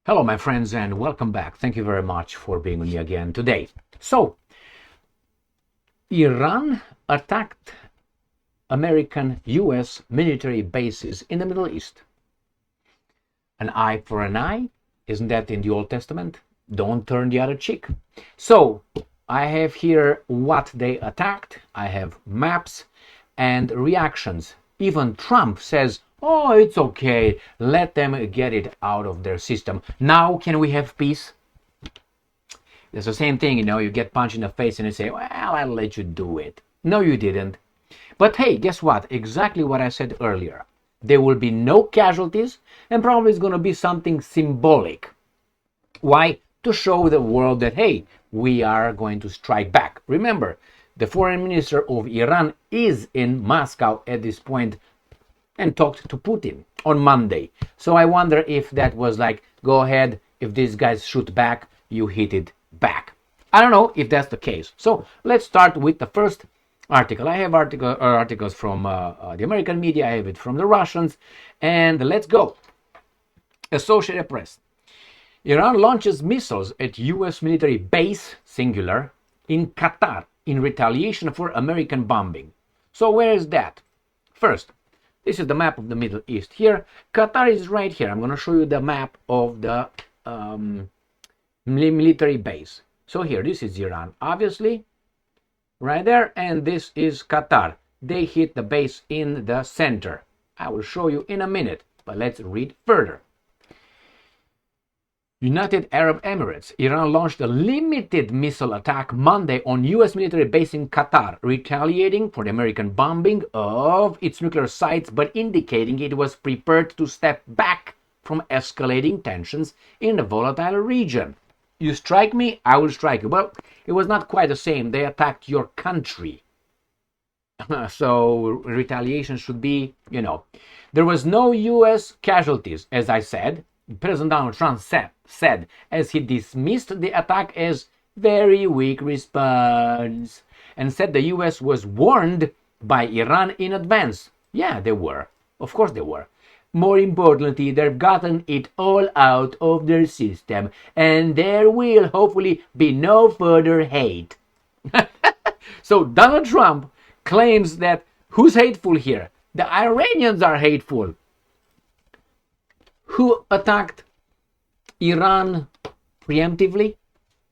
Hello, my friends, and welcome back. Thank you very much for being with me again today. So, Iran attacked American US military bases in the Middle East. An eye for an eye, isn't that in the Old Testament? Don't turn the other cheek. So, I have here what they attacked. I have maps and reactions. Even Trump says, oh, it's okay, let them get it out of their system. Now can we have peace? It's the same thing, you get punched in the face and you say, well, I'll let you do it. No, you didn't. But hey, guess what? Exactly what I said earlier. There will be no casualties, and probably it's going to be something symbolic. Why? To show the world that, hey, we are going to strike back. Remember, the foreign minister of Iran is in Moscow at this point and talked to Putin on Monday. So I wonder if that was like, go ahead, if these guys shoot back, you hit it back. I don't know if that's the case. So let's start with the first article. I have articles from the American media, I have it from the Russians, and let's go. Associated Press. Iran launches missiles at US military base, singular, in Qatar in retaliation for American bombing. So where is that? First, this is the map of the Middle East. Here, Qatar is right here. I'm going to show you the map of the military base. So here, this is Iran, obviously, right there, and this is Qatar. They hit the base in the center. I will show you in a minute, but let's read further. United Arab Emirates. Iran launched a limited missile attack Monday on U.S. military base in Qatar, retaliating for the American bombing of its nuclear sites, but indicating it was prepared to step back from escalating tensions in the volatile region. You strike me, I will strike you. Well, it was not quite the same. They attacked your country. So retaliation should be, There was no U.S. casualties, as I said. President Donald Trump said as he dismissed the attack as very weak response and said the US was warned by Iran in advance. Yeah, they were. Of course they were. More importantly, they've gotten it all out of their system, and there will hopefully be no further hate. So Donald Trump claims that who's hateful here? The Iranians are hateful. Who attacked Iran preemptively?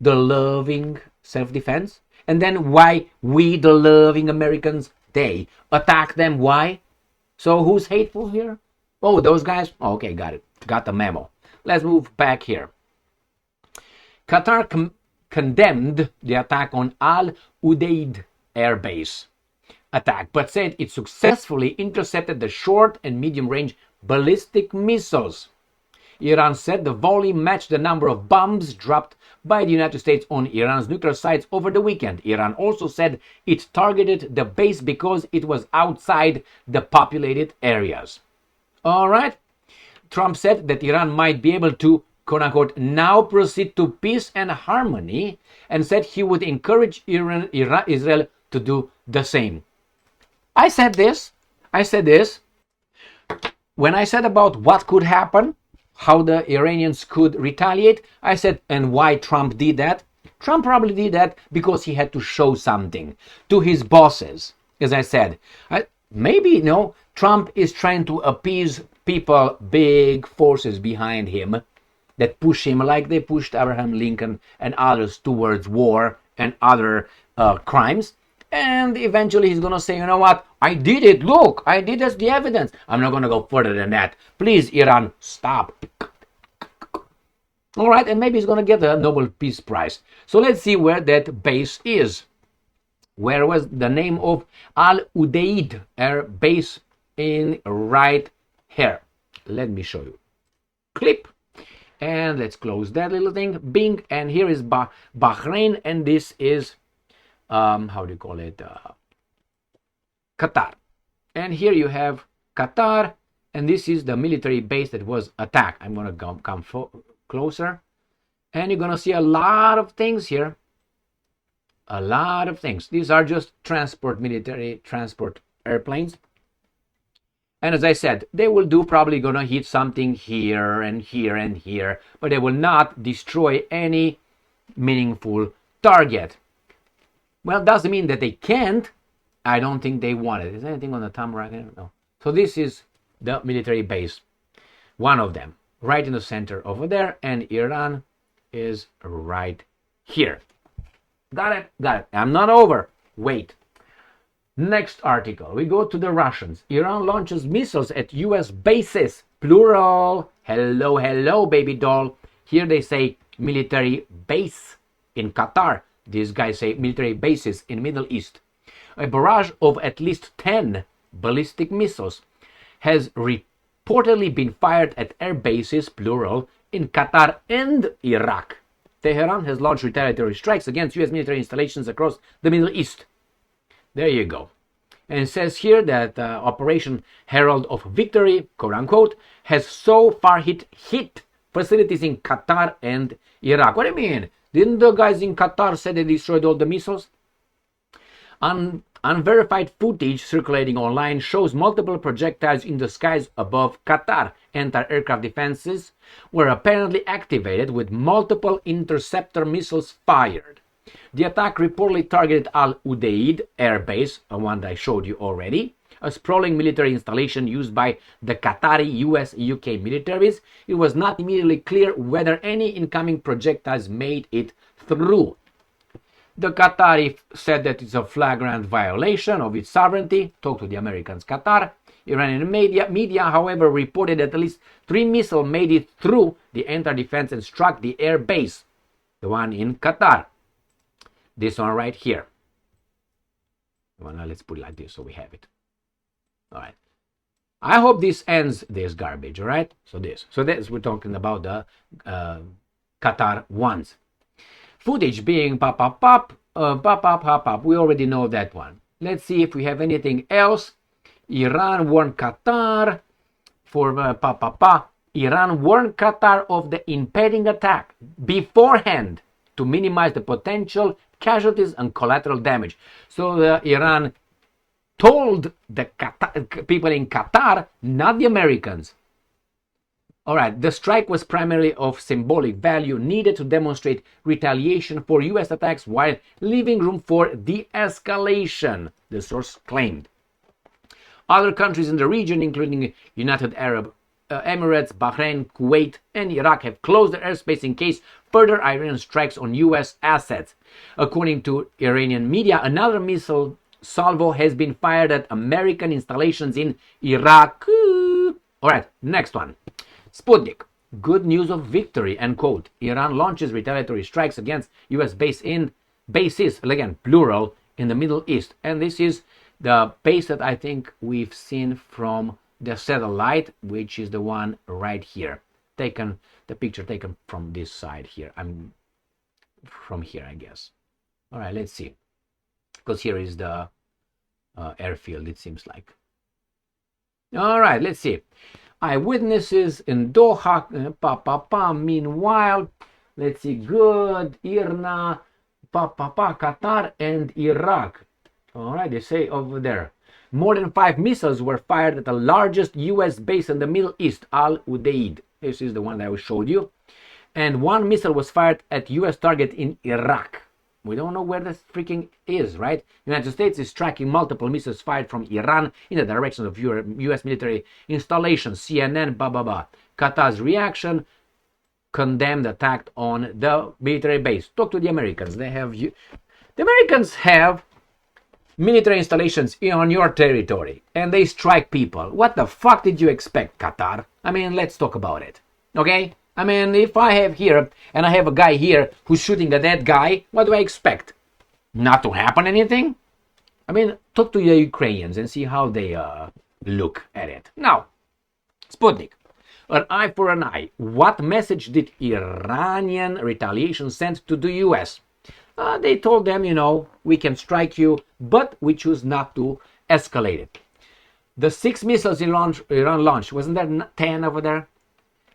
The loving self-defense. And then why we, the loving Americans, they attack them? Why? So who's hateful here? Oh, those guys? Okay, got it. Got the memo. Let's move back here. Qatar condemned the attack on Al Udeid Air Base attack, but said it successfully intercepted the short and medium-range ballistic missiles. Iran said the volume matched the number of bombs dropped by the United States on Iran's nuclear sites over the weekend. Iran also said it targeted the base because it was outside the populated areas. All right. Trump said that Iran might be able to, quote-unquote, now proceed to peace and harmony, and said he would encourage Israel to do the same. I said this. When I said about what could happen, how the Iranians could retaliate, I said, and why Trump did that? Trump probably did that because he had to show something to his bosses. As I said, Trump is trying to appease people, big forces behind him that push him like they pushed Abraham Lincoln and others towards war and other crimes. And eventually he's going to say, you know what? I did it. Look, I did as the evidence. I'm not going to go further than that. Please, Iran, stop. All right. And maybe he's going to get a Nobel Peace Prize. So let's see where that base is. Where was the name of Al Udeid Air Base? In right here. Let me show you. Clip. And let's close that little thing. Bing. And here is Bahrain. And this is how do you call it? Qatar. And here you have Qatar, and this is the military base that was attacked. I'm going to come closer, and you're going to see a lot of things here. A lot of things. These are just military transport airplanes. And as I said, they will do probably gonna hit something here and here and here, but they will not destroy any meaningful target. Well, it doesn't mean that they can't. I don't think they want it. Is there anything on the thumb right here? No. So this is the military base, one of them, right in the center over there, and Iran is right here. Got it? Got it. I'm not over. Wait. Next article. We go to the Russians. Iran launches missiles at US bases. Plural. Hello, hello, baby doll. Here they say military base in Qatar. These guys say military bases in Middle East. A barrage of at least 10 ballistic missiles has reportedly been fired at air bases, plural, in Qatar and Iraq. Tehran has launched retaliatory strikes against US military installations across the Middle East. There you go. And it says here that Operation Herald of Victory, quote unquote, has so far hit facilities in Qatar and Iraq. What do you mean? Didn't the guys in Qatar say they destroyed all the missiles? Unverified footage circulating online shows multiple projectiles in the skies above Qatar. Anti-aircraft defenses were apparently activated with multiple interceptor missiles fired. The attack reportedly targeted Al Udeid Air Base, a one that I showed you already, a sprawling military installation used by the Qatari, US, UK militaries. It was not immediately clear whether any incoming projectiles made it through. The Qatari said that it's a flagrant violation of its sovereignty. Talk to the Americans, Qatar. Iranian media, however, reported that at least 3 missiles made it through the anti-defense and struck the air base, the one in Qatar. This one right here. Well, now let's put it like this so we have it. All right. I hope this ends this garbage, all right? So this, we're talking about the Qatar ones. Footage being pop. We already know that one. Let's see if we have anything else. Iran warned Qatar for Iran warned Qatar of the impending attack beforehand to minimize the potential casualties and collateral damage. So Iran told the people in Qatar, not the Americans. All right, the strike was primarily of symbolic value, needed to demonstrate retaliation for U.S. attacks while leaving room for de-escalation, the source claimed. Other countries in the region, including United Arab Emirates, Bahrain, Kuwait, and Iraq, have closed their airspace in case further Iranian strikes on U.S. assets. According to Iranian media, another missile salvo has been fired at American installations in Iraq. All right, next one. Sputnik. Good news of victory, end quote. Iran launches retaliatory strikes against U.S. bases, again, plural, in the Middle East. And this is the base that I think we've seen from the satellite, which is the one right here. The picture taken from this side here. I'm from here, I guess. All right, let's see. Because here is the airfield, it seems like. All right, let's see. Eyewitnesses in Doha. Meanwhile, let's see. Good. Irna. Qatar and Iraq. All right, they say over there. More than 5 missiles were fired at the largest U.S. base in the Middle East, Al Udeid. This is the one that I showed you. And 1 missile was fired at U.S. target in Iraq. We don't know where this freaking is, right? The United States is tracking multiple missiles fired from Iran in the direction of U.S. military installations. CNN, Qatar's reaction, condemned attack on the military base. Talk to the Americans. The Americans have military installations on your territory, and they strike people. What the fuck did you expect, Qatar? I mean, let's talk about it, okay? I mean, if I have here, and I have a guy here who's shooting at that guy, what do I expect? Not to happen anything? I mean, talk to the Ukrainians and see how they look at it. Now, Sputnik, an eye for an eye. What message did Iranian retaliation send to the US? They told them, we can strike you, but we choose not to escalate it. The 6 missiles Iran launched, wasn't there 10 over there?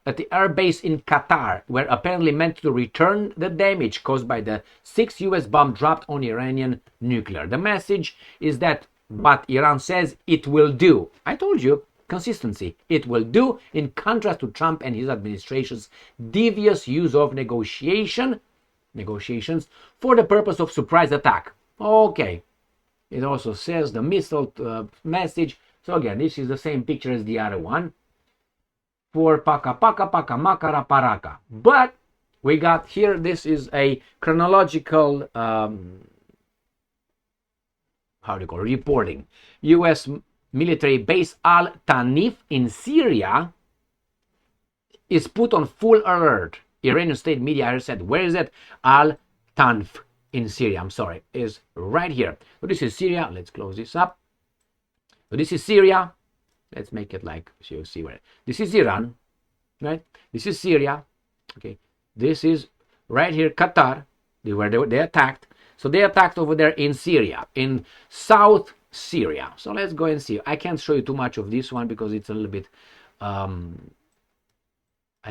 At the air base in Qatar, were apparently meant to return the damage caused by the 6 US bombs dropped on Iranian nuclear. The message is that what Iran says it will do. I told you, consistency. It will do, in contrast to Trump and his administration's devious use of negotiations for the purpose of surprise attack. Okay. It also says the missile message. So again, this is the same picture as the other one. For paka paka paka makara paraka. But we got here, this is a chronological reporting. U.S. military base Al-Tanif in Syria is put on full alert. Iranian state media said, where is it? Al-Tanf in Syria, I'm sorry, is right here. So this is Syria. Let's close this up. So this is Syria. Let's make it like, so you see where. This is Iran, right? This is Syria. Okay. This is right here, Qatar, where they attacked. So they attacked over there in Syria, in South Syria. So let's go and see. I can't show you too much of this one because it's a little bit, I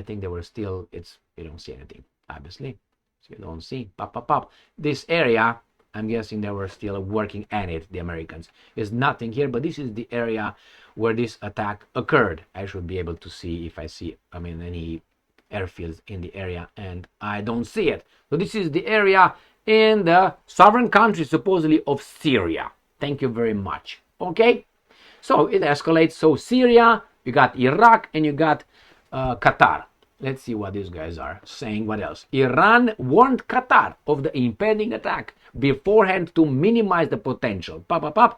think they were still, you don't see anything, obviously. So you don't see, pop. This area, I'm guessing they were still working at it, the Americans. There's nothing here, but this is the area where this attack occurred. I should be able to see if I see, any airfields in the area, and I don't see it. So this is the area in the sovereign country, supposedly, of Syria. Thank you very much. Okay? So it escalates. So Syria, you got Iraq, and you got Qatar. Let's see what these guys are saying. What else? Iran warned Qatar of the impending attack beforehand to minimize the potential. The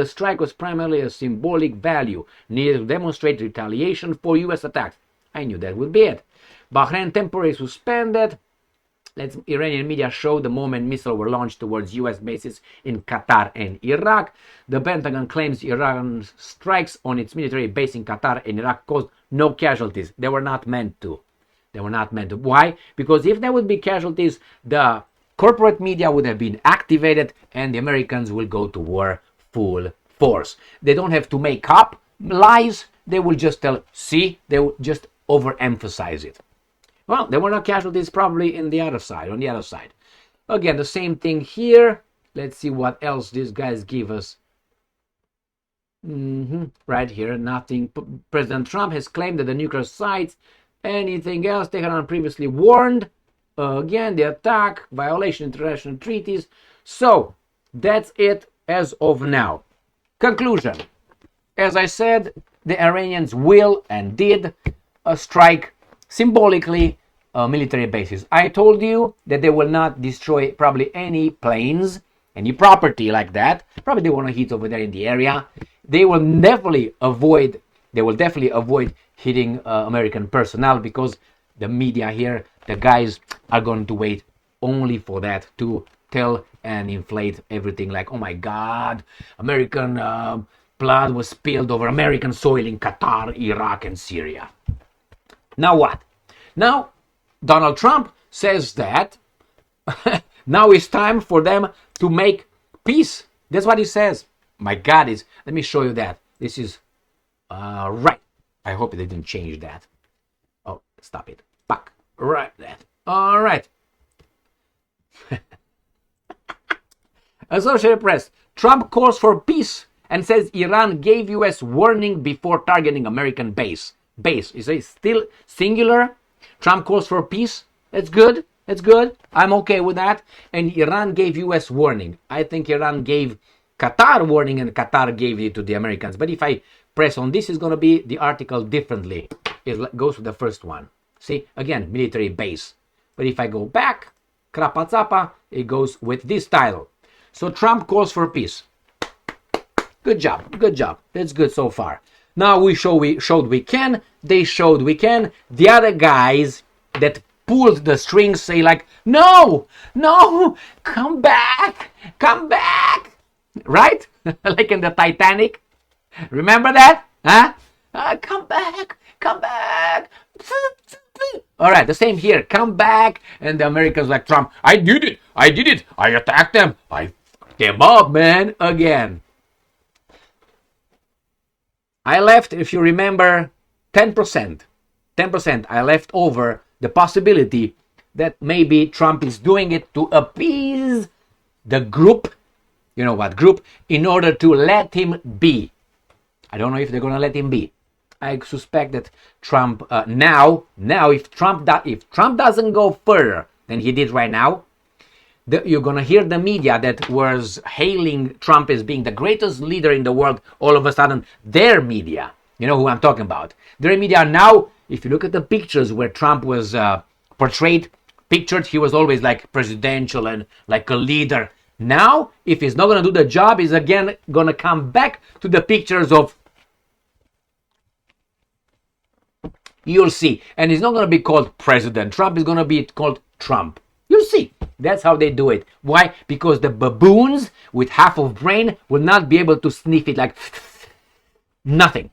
strike was primarily a symbolic value needed to demonstrate retaliation for U.S. attacks. I knew that would be it. Bahrain temporarily suspended. Iranian media showed the moment missiles were launched towards U.S. bases in Qatar and Iraq. The Pentagon claims Iran's strikes on its military base in Qatar and Iraq caused no casualties. They were not meant to. Why? Because if there would be casualties, the corporate media would have been activated and the Americans will go to war full force. They don't have to make up lies. They will just tell, see, they will just overemphasize it. Well, there were no casualties probably on the other side. Again, the same thing here. Let's see what else these guys give us. Right here, nothing. President Trump has claimed that the nuclear sites, anything else, Tehran previously warned. Again, the attack, violation of international treaties. So, that's it as of now. Conclusion. As I said, the Iranians will and did strike symbolically military bases. I told you that they will not destroy probably any planes, any property like that. Probably they want to hit over there in the area. They will definitely avoid hitting American personnel because the media here, the guys are going to wait only for that to tell and inflate everything like, oh my God, American blood was spilled over American soil in Qatar, Iraq, and Syria. Now what? Now Donald Trump says that now it's time for them to make peace. That's what he says. My God, let me show you that. This is right. I hope they didn't change that. Oh, stop it. Back. Right. That. All right. Associated Press. Trump calls for peace and says Iran gave U.S. warning before targeting American base. Is it still singular? Trump calls for peace. That's good. I'm okay with that. And Iran gave U.S. warning. I think Iran gave Qatar warning and Qatar gave it to the Americans. But if I press on this, it's going to be the article differently. It goes with the first one. See, again, military base. But if I go back, Krapazapa, it goes with this title. So Trump calls for peace. Good job. That's good so far. Now we showed we can. They showed we can. The other guys that pulled the strings say like, no, come back. Right? Like in the Titanic. Remember that? Huh? Come back. All right, the same here. Come back. And the Americans like Trump, I did it. I attacked them. I fucked them up, man. Again. I left, if you remember, 10%. 10% I left over the possibility that maybe Trump is doing it to appease the group, you know what group, in order to let him be. I don't know if they're going to let him be. I suspect that Trump now, if Trump doesn't go further than he did right now, you're going to hear the media that was hailing Trump as being the greatest leader in the world. All of a sudden, their media, you know who I'm talking about. Their media now, if you look at the pictures where Trump was pictured, he was always like presidential and like a leader. Now, if he's not going to do the job, he's again going to come back to the pictures of, you'll see. And he's not going to be called President Trump, he's going to be called Trump. You'll see. That's how they do it. Why? Because the baboons with half of brain will not be able to sniff it like nothing.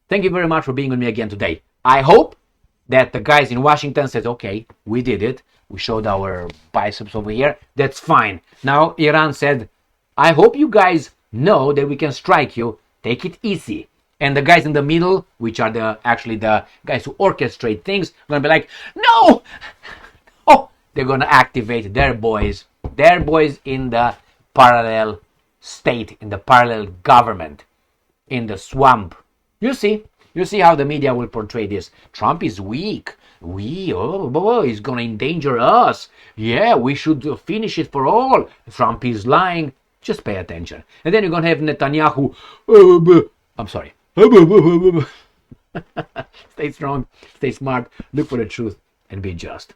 Thank you very much for being with me again today. I hope that the guys in Washington said, okay, we did it. We showed our biceps over here. That's fine. Now Iran said, I hope you guys know that we can strike you. Take it easy. And the guys in the middle, which are actually the guys who orchestrate things, are going to be like, no! Oh, they're going to activate their boys in the parallel state, in the parallel government, in the swamp. You see how the media will portray this. Trump is weak. He's going to endanger us. Yeah, we should finish it for all. Trump is lying. Just pay attention. And then you're going to have Netanyahu. I'm sorry. Stay strong, stay smart, look for the truth, and be just.